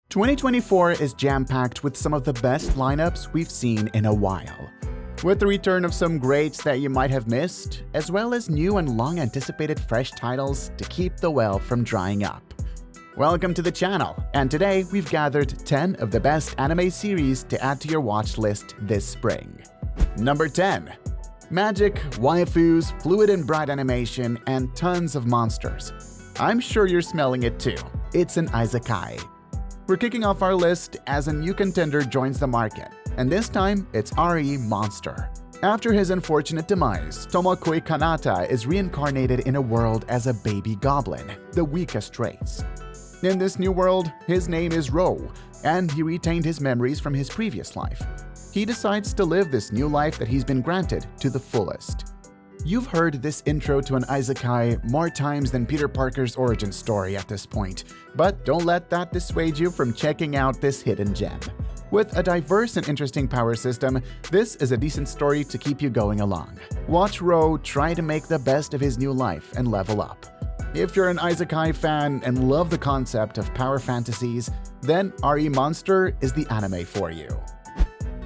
2024 is jam-packed with some of the best lineups we've seen in a while. With the return of some greats that you might have missed, as well as new and long-anticipated fresh titles to keep the well from drying up. Welcome to the channel, and today we've gathered 10 of the best anime series to add to your watch list this spring. Number 10. Magic, waifus, fluid and bright animation, and tons of monsters. I'm sure you're smelling it too. It's an isekai. We're kicking off our list as a new contender joins the market, and this time it's RE Monster. After his unfortunate demise, Tomokui Kanata is reincarnated in a world as a baby goblin, the weakest race. In this new world, his name is Ro, and he retained his memories from his previous life. He decides to live this new life that he's been granted to the fullest. You've heard this intro to an isekai more times than Peter Parker's origin story at this point, but don't let that dissuade you from checking out this hidden gem. With a diverse and interesting power system, this is a decent story to keep you going along. Watch Ro try to make the best of his new life and level up. If you're an isekai fan and love the concept of power fantasies, then RE Monster is the anime for you.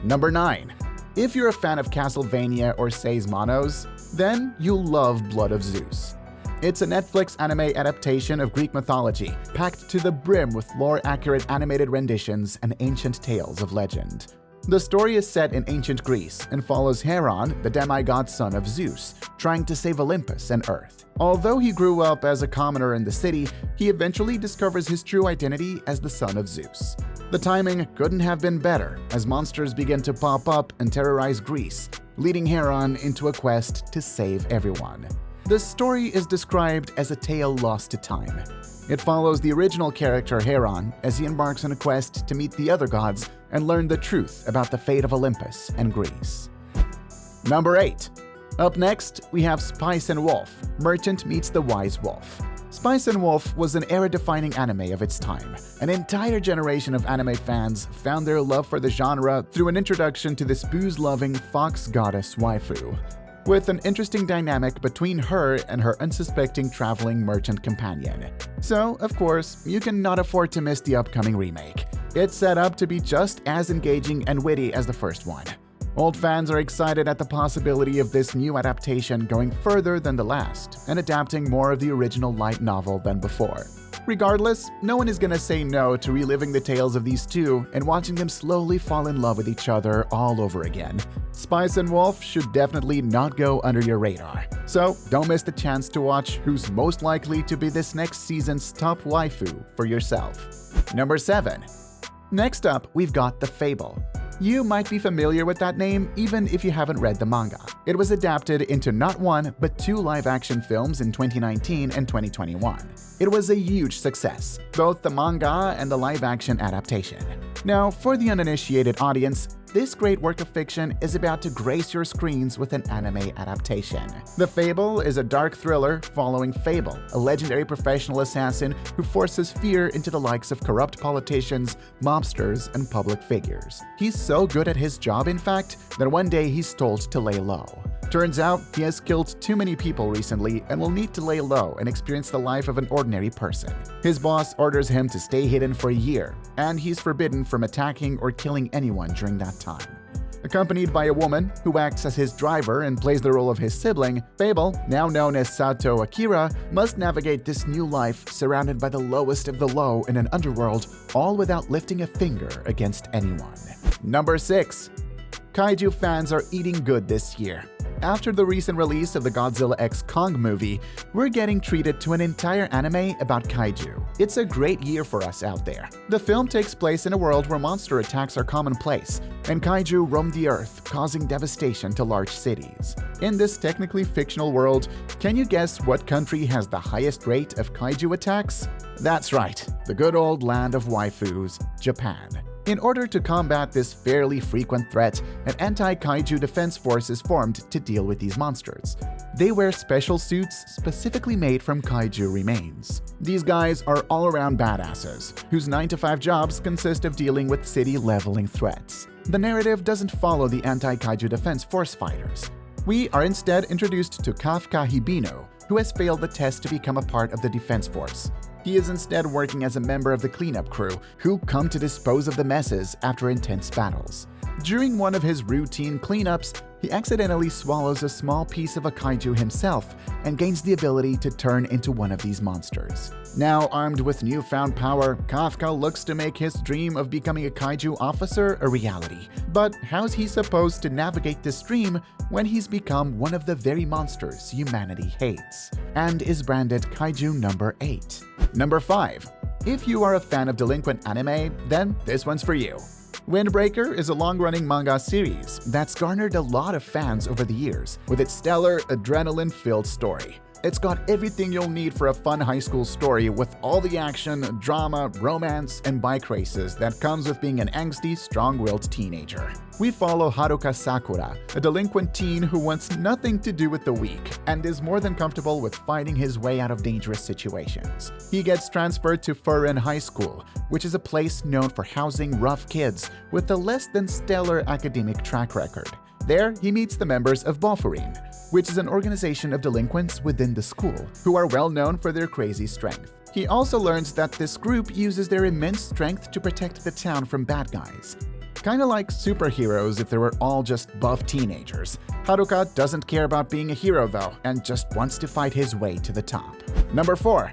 Number 9. If you're a fan of Castlevania or Seismonos, then you'll love Blood of Zeus. It's a Netflix anime adaptation of Greek mythology, packed to the brim with lore-accurate animated renditions and ancient tales of legend. The story is set in ancient Greece and follows Heron, the demigod son of Zeus, trying to save Olympus and Earth. Although he grew up as a commoner in the city, he eventually discovers his true identity as the son of Zeus. The timing couldn't have been better, as monsters begin to pop up and terrorize Greece, leading Heron into a quest to save everyone. The story is described as a tale lost to time. It follows the original character Heron as he embarks on a quest to meet the other gods and learn the truth about the fate of Olympus and Greece. Number 8. Up next, we have Spice and Wolf, Merchant Meets the Wise Wolf. Spice and Wolf was an era-defining anime of its time. An entire generation of anime fans found their love for the genre through an introduction to this booze-loving fox goddess waifu, with an interesting dynamic between her and her unsuspecting traveling merchant companion. So, of course, you cannot afford to miss the upcoming remake. It's set up to be just as engaging and witty as the first one. Old fans are excited at the possibility of this new adaptation going further than the last and adapting more of the original light novel than before. Regardless, no one is gonna say no to reliving the tales of these two and watching them slowly fall in love with each other all over again. Spice and Wolf should definitely not go under your radar. So don't miss the chance to watch who's most likely to be this next season's top waifu for yourself. Number 7. Next up, we've got The Fable. You might be familiar with that name even if you haven't read the manga. It was adapted into not one, but 2 live-action films in 2019 and 2021. It was a huge success, both the manga and the live-action adaptation. Now, for the uninitiated audience, this great work of fiction is about to grace your screens with an anime adaptation. The Fable is a dark thriller following Fable, a legendary professional assassin who forces fear into the likes of corrupt politicians, mobsters, and public figures. He's so good at his job, in fact, that one day he's told to lay low. Turns out, he has killed too many people recently and will need to lay low and experience the life of an ordinary person. His boss orders him to stay hidden for a year, and he's forbidden from attacking or killing anyone during that time. Accompanied by a woman who acts as his driver and plays the role of his sibling, Fable, now known as Sato Akira, must navigate this new life surrounded by the lowest of the low in an underworld, all without lifting a finger against anyone. Number 6. Kaiju fans are eating good this year. After the recent release of the Godzilla x Kong movie, we're getting treated to an entire anime about kaiju. It's a great year for us out there. The film takes place in a world where monster attacks are commonplace, and kaiju roam the earth, causing devastation to large cities. In this technically fictional world, can you guess what country has the highest rate of kaiju attacks? That's right, the good old land of waifus, Japan. In order to combat this fairly frequent threat, an anti-kaiju defense force is formed to deal with these monsters. They wear special suits specifically made from kaiju remains. These guys are all-around badasses, whose 9-to-5 jobs consist of dealing with city-leveling threats. The narrative doesn't follow the anti-kaiju defense force fighters. We are instead introduced to Kafka Hibino, who who has failed the test to become a part of the defense force. He is instead working as a member of the cleanup crew, who come to dispose of the messes after intense battles. During one of his routine cleanups, he accidentally swallows a small piece of a kaiju himself and gains the ability to turn into one of these monsters. Now armed with newfound power, Kafka looks to make his dream of becoming a kaiju officer a reality. But how's he supposed to navigate this dream when he's become one of the very monsters humanity hates, and is branded Kaiju number 8? Number 5. If you are a fan of delinquent anime, then this one's for you. Windbreaker is a long-running manga series that's garnered a lot of fans over the years with its stellar, adrenaline-filled story. It's got everything you'll need for a fun high school story with all the action, drama, romance, and bike races that comes with being an angsty, strong-willed teenager. We follow Haruka Sakura, a delinquent teen who wants nothing to do with the weak and is more than comfortable with fighting his way out of dangerous situations. He gets transferred to Furin High School, which is a place known for housing rough kids with a less than stellar academic track record. There, he meets the members of Bofurin, which is an organization of delinquents within the school, who are well known for their crazy strength. He also learns that this group uses their immense strength to protect the town from bad guys. Kinda like superheroes if they were all just buff teenagers. Haruka doesn't care about being a hero though, and just wants to fight his way to the top. Number 4.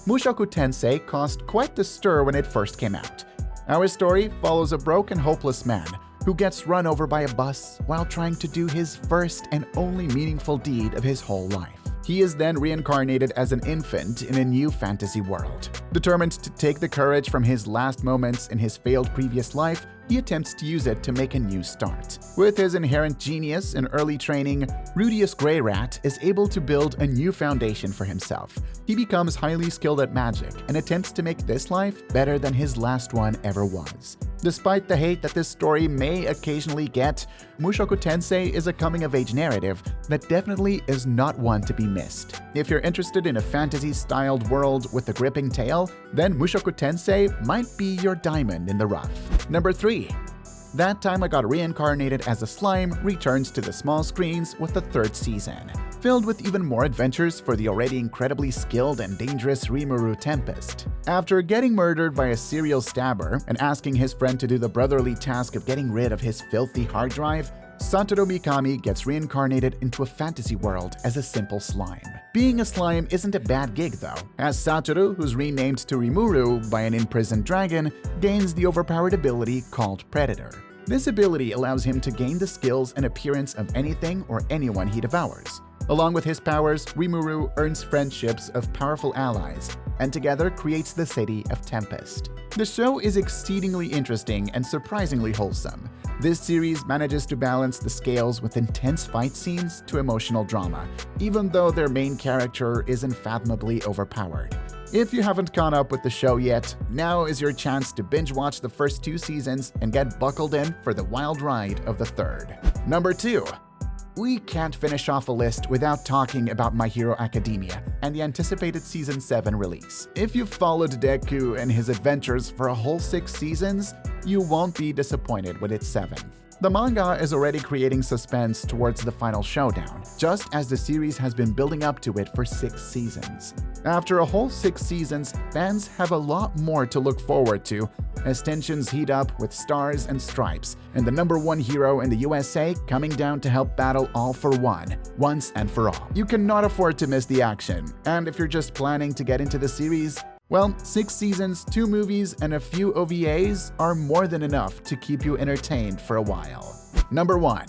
Mushoku Tensei caused quite the stir when it first came out. Our story follows a broken, hopeless man who gets run over by a bus while trying to do his first and only meaningful deed of his whole life. He is then reincarnated as an infant in a new fantasy world. Determined to take the courage from his last moments in his failed previous life, he attempts to use it to make a new start. With his inherent genius and early training, Rudius Greyrat is able to build a new foundation for himself. He becomes highly skilled at magic and attempts to make this life better than his last one ever was. Despite the hate that this story may occasionally get, Mushoku Tensei is a coming-of-age narrative that definitely is not one to be missed. If you're interested in a fantasy-styled world with a gripping tale, then Mushoku Tensei might be your diamond in the rough. Number 3. That Time I Got Reincarnated as a Slime returns to the small screens with the 3rd season, filled with even more adventures for the already incredibly skilled and dangerous Rimuru Tempest. After getting murdered by a serial stabber and asking his friend to do the brotherly task of getting rid of his filthy hard drive, Satoru Mikami gets reincarnated into a fantasy world as a simple slime. Being a slime isn't a bad gig though, as Satoru, who's renamed to Rimuru by an imprisoned dragon, gains the overpowered ability called Predator. This ability allows him to gain the skills and appearance of anything or anyone he devours. Along with his powers, Rimuru earns friendships of powerful allies, and together creates the city of Tempest. The show is exceedingly interesting and surprisingly wholesome. This series manages to balance the scales with intense fight scenes to emotional drama, even though their main character is unfathomably overpowered. If you haven't caught up with the show yet, now is your chance to binge watch the first 2 seasons and get buckled in for the wild ride of the 3rd. Number 2. We can't finish off a list without talking about My Hero Academia and the anticipated Season 7 release. If you've followed Deku and his adventures for a whole 6 seasons, you won't be disappointed with its 7th. The manga is already creating suspense towards the final showdown, just as the series has been building up to it for 6 seasons. After a whole 6 seasons, fans have a lot more to look forward to as tensions heat up with Stars and Stripes and the #1 hero in the USA coming down to help battle All for One, once and for all. You cannot afford to miss the action, and if you're just planning to get into the series, well, 6 seasons, 2 movies, and a few OVAs are more than enough to keep you entertained for a while. Number 1.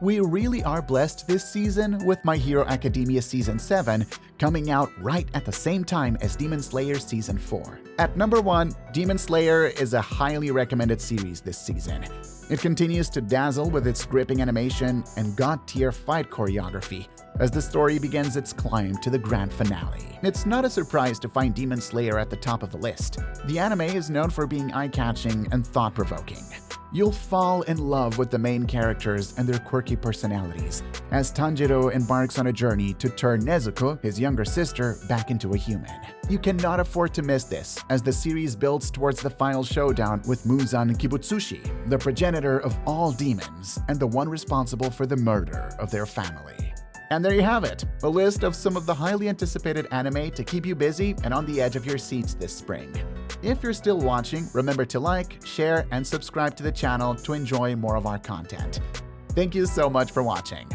We really are blessed this season with My Hero Academia Season 7 coming out right at the same time as Demon Slayer Season 4. At number 1, Demon Slayer is a highly recommended series this season. It continues to dazzle with its gripping animation and god-tier fight choreography as the story begins its climb to the grand finale. It's not a surprise to find Demon Slayer at the top of the list. The anime is known for being eye-catching and thought-provoking. You'll fall in love with the main characters and their quirky personalities, as Tanjiro embarks on a journey to turn Nezuko, his younger sister, back into a human. You cannot afford to miss this, as the series builds towards the final showdown with Muzan Kibutsushi, the progenitor of all demons, and the one responsible for the murder of their family. And there you have it, a list of some of the highly anticipated anime to keep you busy and on the edge of your seats this spring. If you're still watching, remember to like, share, and subscribe to the channel to enjoy more of our content. Thank you so much for watching.